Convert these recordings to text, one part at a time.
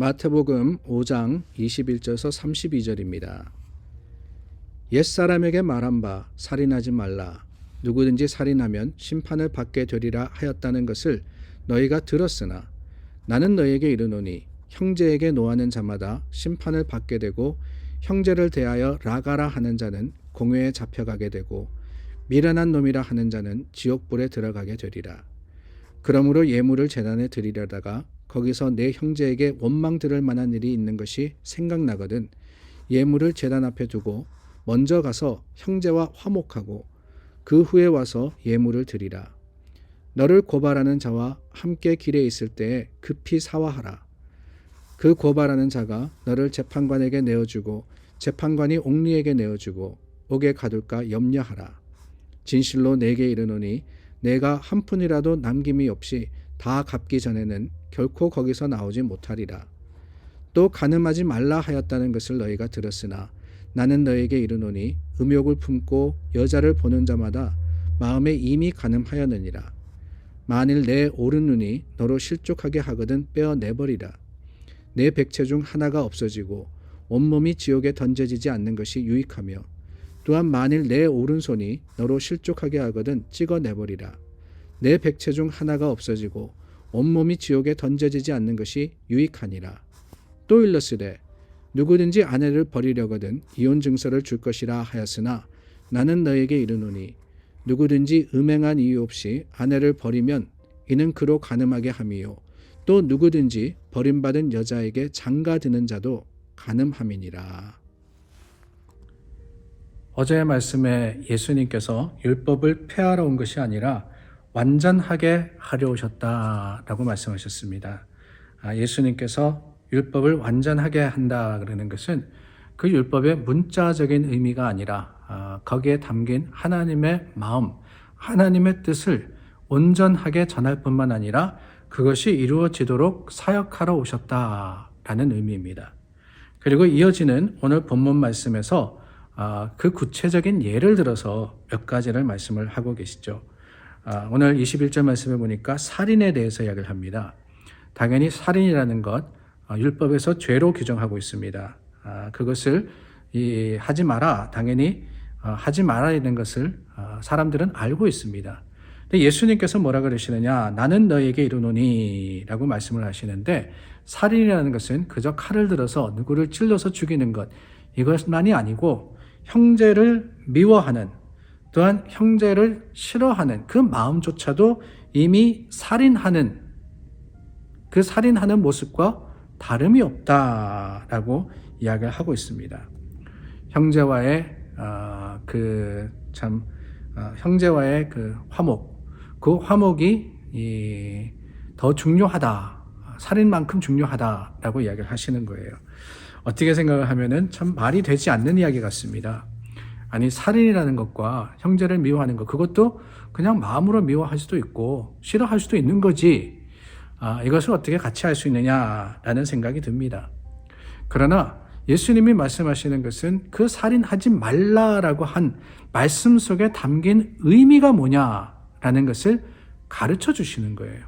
마태복음 5장 21절에서 32절입니다. 옛사람에게 말한 바 살인하지 말라. 누구든지 살인하면 심판을 받게 되리라 하였다는 것을 너희가 들었으나 나는 너희에게 이르노니 형제에게 노하는 자마다 심판을 받게 되고 형제를 대하여 라가라 하는 자는 공회에 잡혀가게 되고 미련한 놈이라 하는 자는 지옥불에 들어가게 되리라. 그러므로 예물을 제단에 드리려다가 거기서 내 형제에게 원망 들을 만한 일이 있는 것이 생각나거든 예물을 제단 앞에 두고 먼저 가서 형제와 화목하고 그 후에 와서 예물을 드리라. 너를 고발하는 자와 함께 길에 있을 때에 급히 사화하라. 그 고발하는 자가 너를 재판관에게 내어주고 재판관이 옥리에게 내어주고 옥에 가둘까 염려하라. 진실로 내게 이르노니 내가 한 푼이라도 남김이 없이 다 갚기 전에는 결코 거기서 나오지 못하리라. 또 간음하지 말라 하였다는 것을 너희가 들었으나 나는 너희에게 이르노니 음욕을 품고 여자를 보는 자마다 마음에 이미 간음하였느니라. 만일 내 오른 눈이 너로 실족하게 하거든 빼어내버리라. 내 백체 중 하나가 없어지고 온몸이 지옥에 던져지지 않는 것이 유익하며 또한 만일 내 오른손이 너로 실족하게 하거든 찍어내버리라. 내 백체 중 하나가 없어지고 온몸이 지옥에 던져지지 않는 것이 유익하니라. 또 일렀으되 누구든지 아내를 버리려거든 이혼 증서를 줄 것이라 하였으나 나는 너에게 이르노니 누구든지 음행한 이유 없이 아내를 버리면 이는 그로 간음하게 함이요 또 누구든지 버림받은 여자에게 장가드는 자도 간음함이니라. 어제의 말씀에 예수님께서 율법을 폐하러 온 것이 아니라 완전하게 하려 오셨다라고 말씀하셨습니다. 예수님께서 율법을 완전하게 한다 그러는 것은 그 율법의 문자적인 의미가 아니라 거기에 담긴 하나님의 마음, 하나님의 뜻을 온전하게 전할 뿐만 아니라 그것이 이루어지도록 사역하러 오셨다라는 의미입니다. 그리고 이어지는 오늘 본문 말씀에서 그 구체적인 예를 들어서 몇 가지를 말씀을 하고 계시죠. 오늘 21절 말씀에 보니까 살인에 대해서 이야기를 합니다. 당연히 살인이라는 것 율법에서 죄로 규정하고 있습니다. 그것을 하지 마라, 당연히 하지 말아야 되는 것을 사람들은 알고 있습니다. 근데 예수님께서 뭐라 그러시느냐, 나는 너에게 이르노니 라고 말씀을 하시는데 살인이라는 것은 그저 칼을 들어서 누구를 찔러서 죽이는 것, 이것만이 아니고 형제를 미워하는, 또한 형제를 싫어하는 그 마음조차도 이미 살인하는, 그 살인하는 모습과 다름이 없다라고 이야기를 하고 있습니다. 형제와의 형제와의 그 화목, 그 화목이 더 중요하다, 살인만큼 중요하다라고 이야기를 하시는 거예요. 어떻게 생각을 하면은 참 말이 되지 않는 이야기 같습니다. 아니, 살인이라는 것과 형제를 미워하는 것, 그것도 그냥 마음으로 미워할 수도 있고 싫어할 수도 있는 거지. 이것을 어떻게 같이 할 수 있느냐라는 생각이 듭니다. 그러나 예수님이 말씀하시는 것은 그 살인하지 말라라고 한 말씀 속에 담긴 의미가 뭐냐라는 것을 가르쳐 주시는 거예요.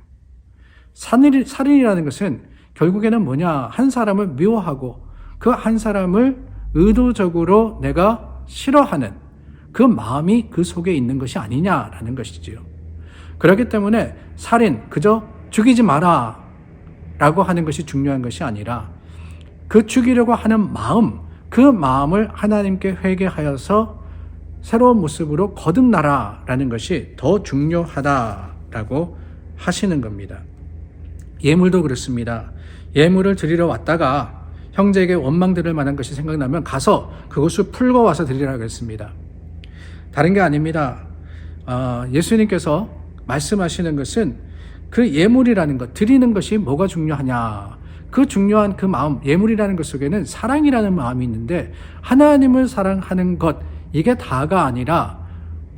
살인이라는 것은 결국에는 뭐냐, 한 사람을 미워하고 그 한 사람을 의도적으로 내가 싫어하는 그 마음이 그 속에 있는 것이 아니냐라는 것이지요. 그렇기 때문에 살인, 그저 죽이지 마라 라고 하는 것이 중요한 것이 아니라 그 죽이려고 하는 마음, 그 마음을 하나님께 회개하여서 새로운 모습으로 거듭나라 라는 것이 더 중요하다라고 하시는 겁니다. 예물도 그렇습니다. 예물을 드리러 왔다가 형제에게 원망 들을 만한 것이 생각나면 가서 그것을 풀고 와서 드리라고 했습니다. 다른 게 아닙니다. 예수님께서 말씀하시는 것은 그 예물이라는 것, 드리는 것이 뭐가 중요하냐, 그 중요한 그 마음, 예물이라는 것 속에는 사랑이라는 마음이 있는데 하나님을 사랑하는 것, 이게 다가 아니라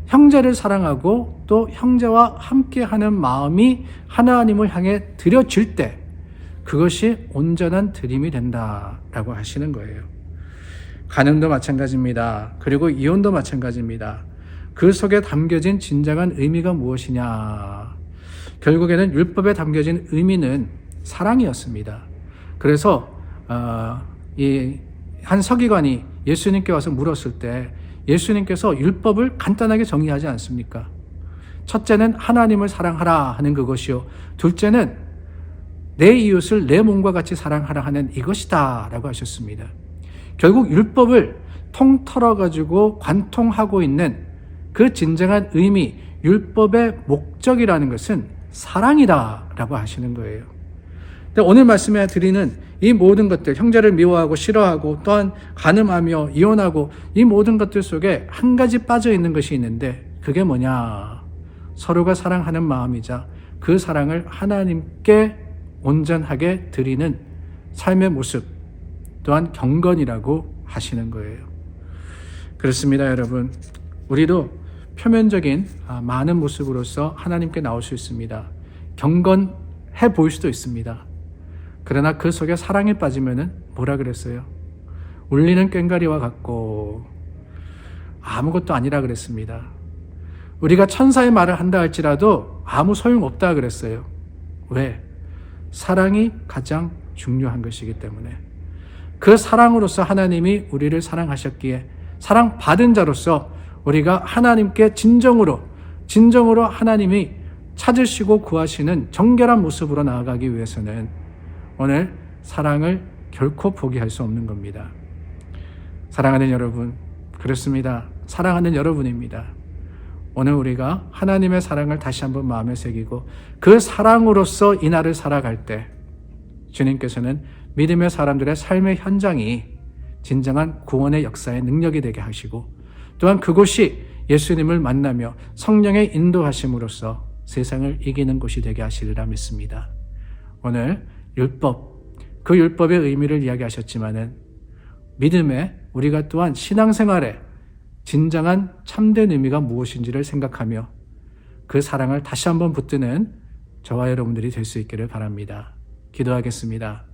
형제를 사랑하고 또 형제와 함께하는 마음이 하나님을 향해 드려질 때 그것이 온전한 드림이 된다라고 하시는 거예요. 간음도 마찬가지입니다. 그리고 이혼도 마찬가지입니다. 그 속에 담겨진 진정한 의미가 무엇이냐? 결국에는 율법에 담겨진 의미는 사랑이었습니다. 그래서 이 한 서기관이 예수님께 와서 물었을 때 예수님께서 율법을 간단하게 정리하지 않습니까? 첫째는 하나님을 사랑하라 하는 그것이요, 둘째는 내 이웃을 내 몸과 같이 사랑하라 하는 이것이다 라고 하셨습니다. 결국 율법을 통틀어 가지고 관통하고 있는 그 진정한 의미, 율법의 목적이라는 것은 사랑이다 라고 하시는 거예요. 근데 오늘 말씀에 드리는 이 모든 것들, 형제를 미워하고 싫어하고 또한 간음하며 이혼하고, 이 모든 것들 속에 한 가지 빠져 있는 것이 있는데 그게 뭐냐? 서로가 사랑하는 마음이자 그 사랑을 하나님께 온전하게 드리는 삶의 모습, 또한 경건이라고 하시는 거예요. 그렇습니다, 여러분. 우리도 표면적인 많은 모습으로서 하나님께 나올 수 있습니다. 경건해 보일 수도 있습니다. 그러나 그 속에 사랑에 빠지면은 뭐라 그랬어요? 울리는 꽹과리와 같고 아무것도 아니라 그랬습니다. 우리가 천사의 말을 한다 할지라도 아무 소용없다 그랬어요. 왜? 사랑이 가장 중요한 것이기 때문에. 그 사랑으로서 하나님이 우리를 사랑하셨기에 사랑받은 자로서 우리가 하나님께 진정으로 하나님이 찾으시고 구하시는 정결한 모습으로 나아가기 위해서는 오늘 사랑을 결코 포기할 수 없는 겁니다. 사랑하는 여러분, 그렇습니다. 사랑하는 여러분입니다. 오늘 우리가 하나님의 사랑을 다시 한번 마음에 새기고 그 사랑으로서 이 날을 살아갈 때 주님께서는 믿음의 사람들의 삶의 현장이 진정한 구원의 역사의 능력이 되게 하시고, 또한 그곳이 예수님을 만나며 성령의 인도하심으로써 세상을 이기는 곳이 되게 하시리라 믿습니다. 오늘 율법, 그 율법의 의미를 이야기하셨지만은 믿음에 우리가 또한 신앙생활에 진정한 참된 의미가 무엇인지를 생각하며 그 사랑을 다시 한번 붙드는 저와 여러분들이 될 수 있기를 바랍니다. 기도하겠습니다.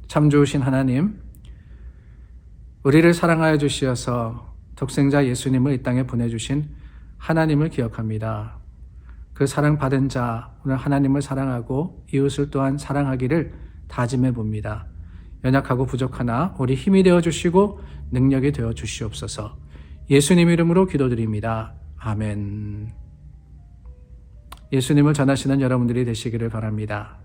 참 좋으신 하나님, 우리를 사랑하여 주시어서 독생자 예수님을 이 땅에 보내주신 하나님을 기억합니다. 그 사랑받은 자, 오늘 하나님을 사랑하고 이웃을 또한 사랑하기를 다짐해 봅니다. 연약하고 부족하나 우리 힘이 되어 주시고 능력이 되어 주시옵소서. 예수님 이름으로 기도드립니다. 아멘. 예수님을 전하시는 여러분들이 되시기를 바랍니다.